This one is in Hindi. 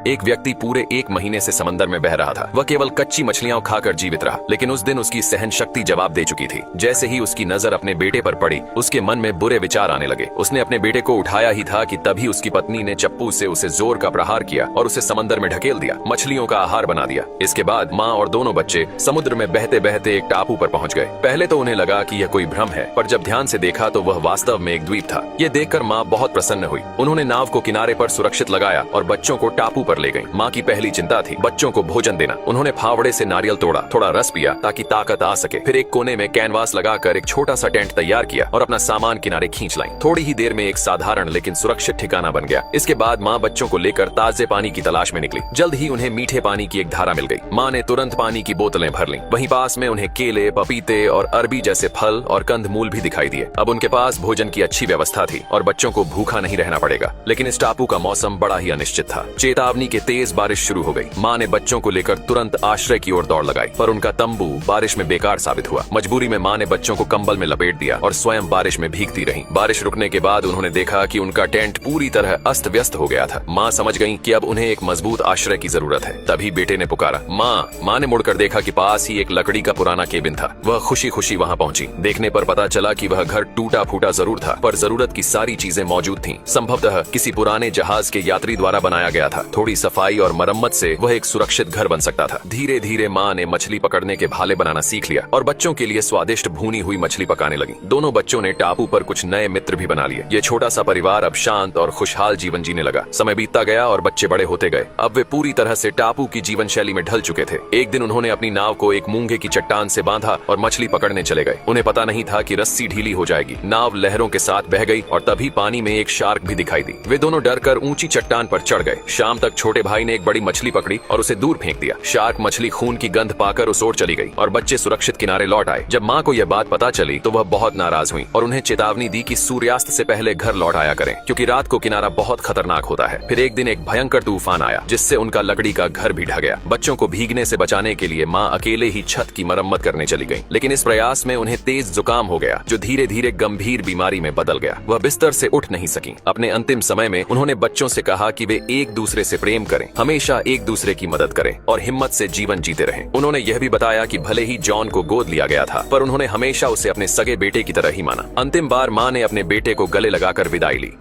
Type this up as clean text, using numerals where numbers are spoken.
एक व्यक्ति पूरे 1 महीने से समंदर में बह रहा था। वह केवल कच्ची मछलियां खाकर जीवित रहा, लेकिन उस दिन उसकी सहन शक्ति जवाब दे चुकी थी। जैसे ही उसकी नजर अपने बेटे पर पड़ी, उसके मन में बुरे विचार आने लगे। उसने अपने बेटे को उठाया ही था कि तभी उसकी पत्नी ने चप्पू से उसे जोर का प्रहार किया और उसे समंदर में ढकेल दिया, मछलियों का आहार बना दिया। इसके बाद माँ और दोनों बच्चे समुद्र में बहते बहते एक टापू पर पहुंच गए। पहले तो उन्हें लगा कि यह कोई भ्रम है, पर जब ध्यान से देखा तो वह वास्तव में एक द्वीप था। ये देखकर माँ बहुत प्रसन्न हुई। उन्होंने नाव को किनारे पर सुरक्षित लगाया और बच्चों को टापू पर ले गई। माँ की पहली चिंता थी बच्चों को भोजन देना। उन्होंने फावड़े से नारियल तोड़ा, थोड़ा रस पिया ताकि ताकत आ सके। फिर एक कोने में कैनवास लगाकर एक छोटा सा टेंट तैयार किया और अपना सामान किनारे खींच लाई। थोड़ी ही देर में एक साधारण लेकिन सुरक्षित ठिकाना बन गया। इसके बाद माँ बच्चों को लेकर ताजे पानी की तलाश में निकली। जल्द ही उन्हें मीठे पानी की एक धारा मिल गई। माँ ने तुरंत पानी की बोतलें भर लीं। वहीं पास में उन्हें केले, पपीते और अरबी जैसे फल और कंदमूल भी दिखाई दिए। अब उनके पास भोजन की अच्छी व्यवस्था थी और बच्चों को भूखा नहीं रहना पड़ेगा। लेकिन इस टापू का मौसम बड़ा ही अनिश्चित था। चेतावनी के तेज बारिश शुरू हो गई। माँ ने बच्चों को लेकर तुरंत आश्रय की ओर दौड़ लगाई, पर उनका तंबू बारिश में बेकार साबित हुआ। मजबूरी में माँ ने बच्चों को कंबल में लपेट दिया और स्वयं बारिश में भीगती रहीं। बारिश रुकने के बाद उन्होंने देखा कि उनका टेंट पूरी तरह अस्त व्यस्त हो गया था। माँ समझ गईं कि अब उन्हें एक मजबूत आश्रय की जरूरत है। तभी बेटे ने पुकारा, माँ। माँ ने मुड़कर देखा कि पास ही एक लकड़ी का पुराना केबिन था। वह खुशी खुशी वहाँ पहुंची। देखने पर पता चला कि वह घर टूटा फूटा जरूर था, पर जरूरत की सारी चीजें मौजूद थीं। संभवतः किसी पुराने जहाज के यात्री द्वारा बनाया गया था। थोड़ी सफाई और मरम्मत से वह एक सुरक्षित घर बन सकता था। धीरे धीरे माँ ने मछली पकड़ने के भाले बनाना सीख लिया और बच्चों के लिए स्वादिष्ट भुनी हुई मछली पकाने लगी। दोनों बच्चों ने टापू पर कुछ नए मित्र भी बना लिए। ये छोटा सा परिवार अब शांत और खुशहाल जीवन जीने लगा। समय बीतता गया और बच्चे बड़े होते गए। अब वे पूरी तरह से टापू की जीवन शैली में ढल चुके थे। एक दिन उन्होंने अपनी नाव को एक मूंगे की चट्टान से बांधा और मछली पकड़ने चले गए। उन्हें पता नहीं था कि रस्सी ढीली हो जाएगी। नाव लहरों के साथ बह गई और तभी पानी में एक शार्क भी दिखाई दी। वे दोनों डरकर ऊंची चट्टान पर चढ़ गए। शाम तक छोटे भाई ने एक बड़ी मछली पकड़ी और उसे दूर फेंक दिया। शार्क मछली खून की गंध पाकर उस ओर चली गई और बच्चे सुरक्षित किनारे लौट आए। जब माँ को यह बात पता चली तो वह बहुत नाराज हुई और उन्हें चेतावनी दी कि सूर्यास्त से पहले घर लौट आया करें, क्योंकि रात को किनारा बहुत खतरनाक होता है। फिर एक दिन एक भयंकर तूफान आया जिससे उनका लकड़ी का घर भी ढह गया। बच्चों को भीगने से बचाने के लिए माँ अकेले ही छत की मरम्मत करने चली गई। लेकिन इस प्रयास में उन्हें तेज जुकाम हो गया, जो धीरे धीरे गंभीर बीमारी में बदल गया। वह बिस्तर से उठ नहीं सकी। अपने अंतिम समय में उन्होंने बच्चों से कहा कि वे एक दूसरे से प्रेम करें, हमेशा एक दूसरे की मदद करें और हिम्मत से जीवन जीते रहें। उन्होंने यह भी बताया कि भले ही जॉन को गोद लिया गया था, पर उन्होंने हमेशा उसे अपने सगे बेटे की तरह ही माना। अंतिम बार माँ ने अपने बेटे को गले लगाकर विदाई ली।